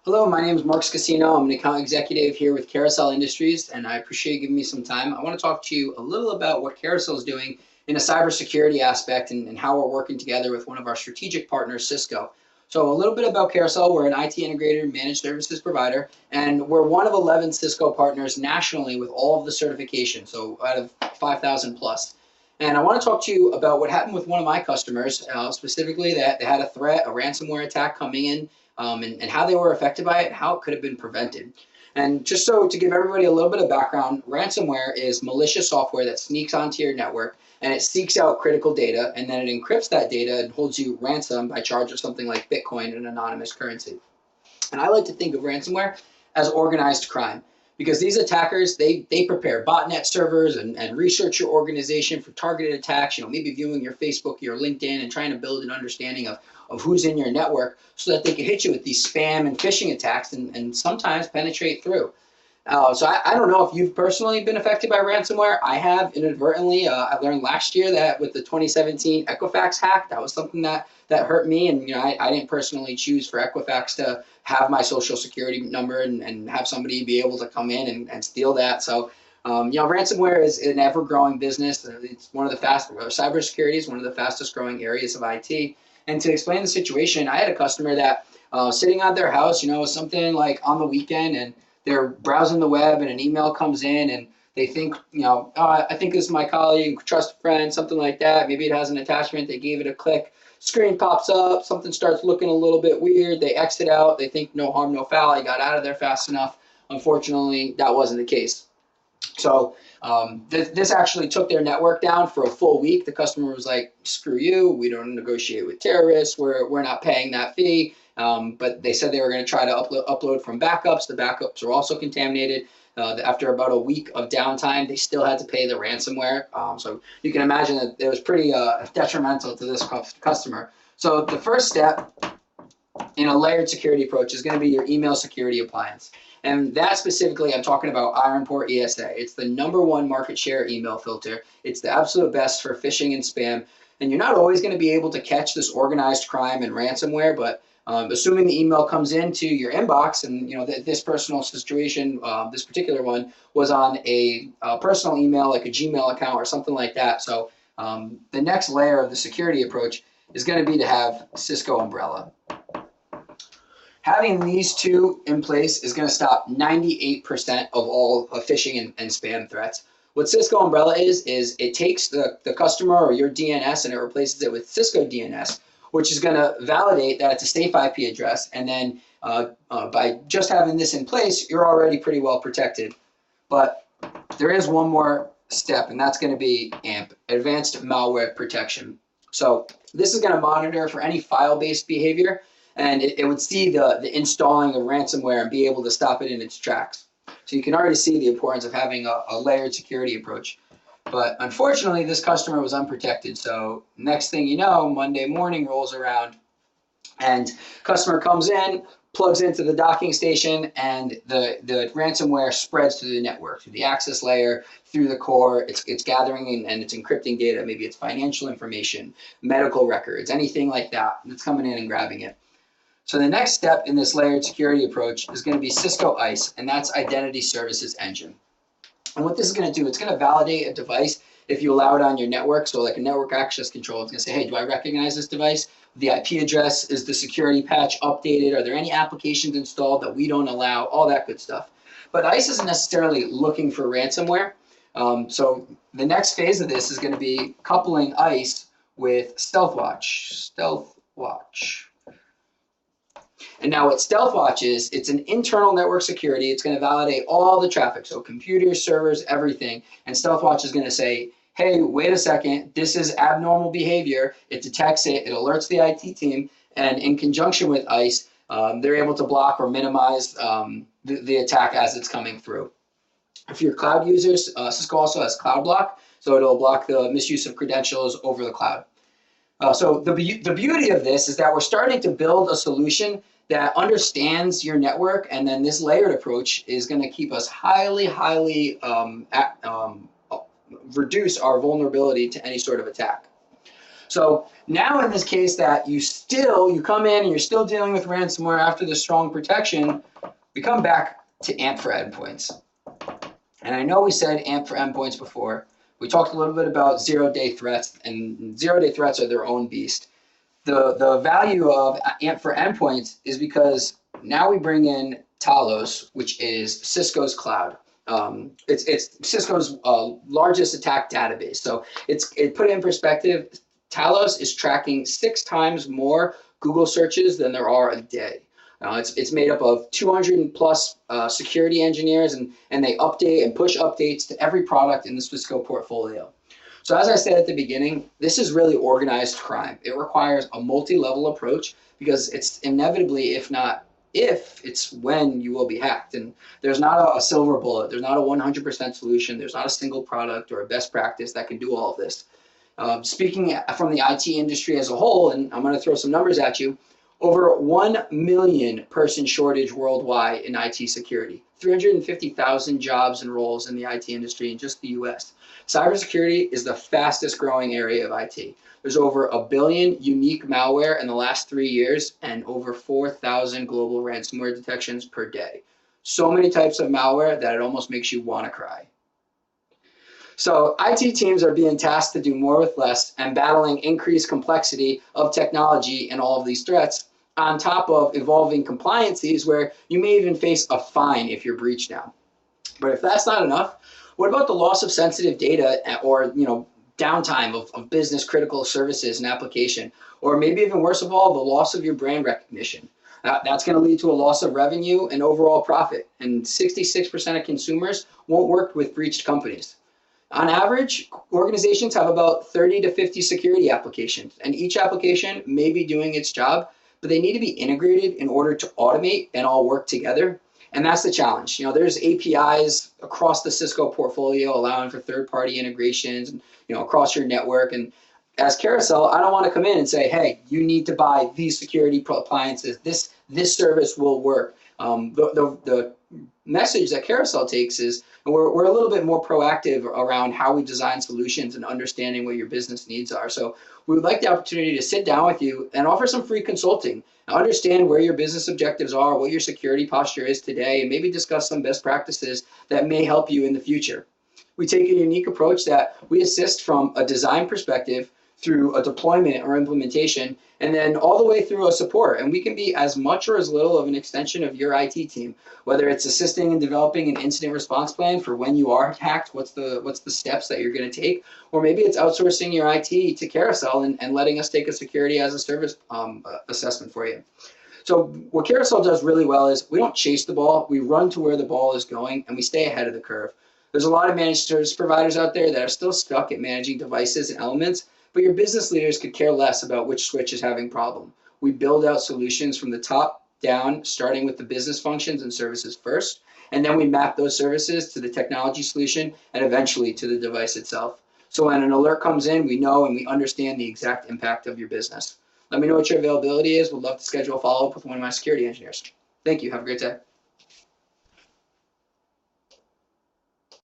Hello, my name is Marc Scasino. I'm an account executive here with Carousel Industries, and I appreciate you giving me some time. I want to talk to you a little about what Carousel is doing in a cybersecurity aspect and how we're working together with one of our strategic partners, Cisco. So a little bit about Carousel. We're an IT integrator managed services provider, and we're one of 11 Cisco partners nationally with all of the certifications, so out of 5,000 plus. And I want to talk to you about what happened with one of my customers, specifically that they had a threat, a ransomware attack coming in, and how they were affected by it, how it could have been prevented. And just so to give everybody a little bit of background, ransomware is malicious software that sneaks onto your network and it seeks out critical data, and then it encrypts that data and holds you ransom by charge of something like Bitcoin, an anonymous currency. And I like to think of ransomware as organized crime because these attackers, they prepare botnet servers and research your organization for targeted attacks, maybe viewing your Facebook, your LinkedIn, and trying to build an understanding of who's in your network so that they can hit you with these spam and phishing attacks and sometimes penetrate through. So I don't know if you've personally been affected by ransomware. I have inadvertently. I learned last year that with the 2017 Equifax hack, that was something that hurt me. And I didn't personally choose for Equifax to have my social security number and have somebody be able to come in and steal that. So ransomware is an ever-growing business. It's one of the cybersecurity is one of the fastest growing areas of IT. And to explain the situation, I had a customer that sitting at their house, something like on the weekend, and they're browsing the web and an email comes in and they think, oh, I think this is my colleague, trust friend, something like that. Maybe it has an attachment. They gave it a click. Screen pops up. Something starts looking a little bit weird. They exit out. They think no harm, no foul. I got out of there fast enough. Unfortunately, that wasn't the case. So this actually took their network down for a full week. The customer was like, screw you. We don't negotiate with terrorists. We're not paying that fee. But they said they were going to try to upload from backups. The backups were also contaminated. After about a week of downtime, they still had to pay the ransomware. So you can imagine that it was pretty detrimental to this customer. So the first step in a layered security approach is going to be your email security appliance. And that specifically, I'm talking about IronPort ESA. It's the #1 market share email filter. It's the absolute best for phishing and spam. And you're not always going to be able to catch this organized crime and ransomware, but assuming the email comes into your inbox, and this personal situation, this particular one was on a personal email, like a Gmail account or something like that. So the next layer of the security approach is going to be to have Cisco Umbrella. Having these two in place is going to stop 98% of all phishing and spam threats. What Cisco Umbrella is it takes the customer or your DNS and it replaces it with Cisco DNS, which is going to validate that it's a safe IP address. And then by just having this in place, you're already pretty well protected. But there is one more step, and that's going to be AMP, Advanced Malware Protection. So this is going to monitor for any file-based behavior, and it would see the installing of ransomware and be able to stop it in its tracks. So you can already see the importance of having a layered security approach. But unfortunately, this customer was unprotected. So next thing you know, Monday morning rolls around and customer comes in, plugs into the docking station, and the ransomware spreads through the network, through the access layer, through the core. It's gathering and it's encrypting data. Maybe it's financial information, medical records, anything like that. It's coming in and grabbing it. So the next step in this layered security approach is going to be Cisco ISE, and that's Identity Services Engine. And what this is going to do, it's going to validate a device if you allow it on your network. So like a network access control, it's going to say, hey, do I recognize this device? The IP address, is the security patch updated? Are there any applications installed that we don't allow? All that good stuff. But ISE isn't necessarily looking for ransomware. So the next phase of this is going to be coupling ISE with StealthWatch. StealthWatch. And now what StealthWatch is, it's an internal network security. It's going to validate all the traffic, so computers, servers, everything. And StealthWatch is going to say, hey, wait a second, this is abnormal behavior. It detects it, it alerts the IT team, and in conjunction with ISE, they're able to block or minimize the attack as it's coming through. If you're cloud users, Cisco also has Cloud Block, so it'll block the misuse of credentials over the cloud. So the beauty of this is that we're starting to build a solution that understands your network, and then this layered approach is going to keep us highly reduce our vulnerability to any sort of attack. So now in this case that you come in and you're still dealing with ransomware after the strong protection, we come back to AMP for endpoints. And I know we said AMP for endpoints before. We talked a little bit about zero-day threats, and zero-day threats are their own beast. The value of AMP for endpoints is because now we bring in Talos, which is Cisco's cloud. It's Cisco's largest attack database. So it put it in perspective, Talos is tracking 6 times more Google searches than there are a day. It's made up of 200 plus security engineers, and they update and push updates to every product in the Cisco portfolio. So as I said at the beginning, this is really organized crime. It requires a multi-level approach because it's inevitably, if not if, it's when you will be hacked. And there's not a silver bullet. There's not a 100% solution. There's not a single product or a best practice that can do all of this. Speaking from the IT industry as a whole, and I'm going to throw some numbers at you, over 1 million person shortage worldwide in IT security, 350,000 jobs and roles in the IT industry in just the US. Cybersecurity is the fastest growing area of IT. There's over 1 billion unique malware in the last 3 years and over 4,000 global ransomware detections per day. So many types of malware that it almost makes you want to cry. So IT teams are being tasked to do more with less and battling increased complexity of technology and all of these threats, on top of evolving compliances where you may even face a fine if you're breached now. But if that's not enough, what about the loss of sensitive data or downtime of business critical services and application? Or maybe even worse of all, the loss of your brand recognition. That's going to lead to a loss of revenue and overall profit. And 66% of consumers won't work with breached companies. On average, organizations have about 30 to 50 security applications, and each application may be doing its job, but they need to be integrated in order to automate and all work together. And that's the challenge. There's APIs across the Cisco portfolio allowing for third-party integrations, and, across your network. And as Carousel, I don't want to come in and say, hey, you need to buy these security appliances. This service will work. The message that Carousel takes is we're a little bit more proactive around how we design solutions and understanding what your business needs are. So we would like the opportunity to sit down with you and offer some free consulting, understand where your business objectives are, what your security posture is today, and maybe discuss some best practices that may help you in the future. We take a unique approach that we assist from a design perspective through a deployment or implementation, and then all the way through a support. And we can be as much or as little of an extension of your IT team, whether it's assisting in developing an incident response plan for when you are hacked, what's the steps that you're going to take, or maybe it's outsourcing your IT to Carousel and letting us take a security as a service assessment for you. So what Carousel does really well is we don't chase the ball, we run to where the ball is going, and we stay ahead of the curve. There's a lot of managed service providers out there that are still stuck at managing devices and elements, but your business leaders could care less about which switch is having a problem. We build out solutions from the top down, starting with the business functions and services first, and then we map those services to the technology solution and eventually to the device itself. So when an alert comes in, we know and we understand the exact impact of your business. Let me know what your availability is. We'd love to schedule a follow-up with one of my security engineers. Thank you. Have a great day.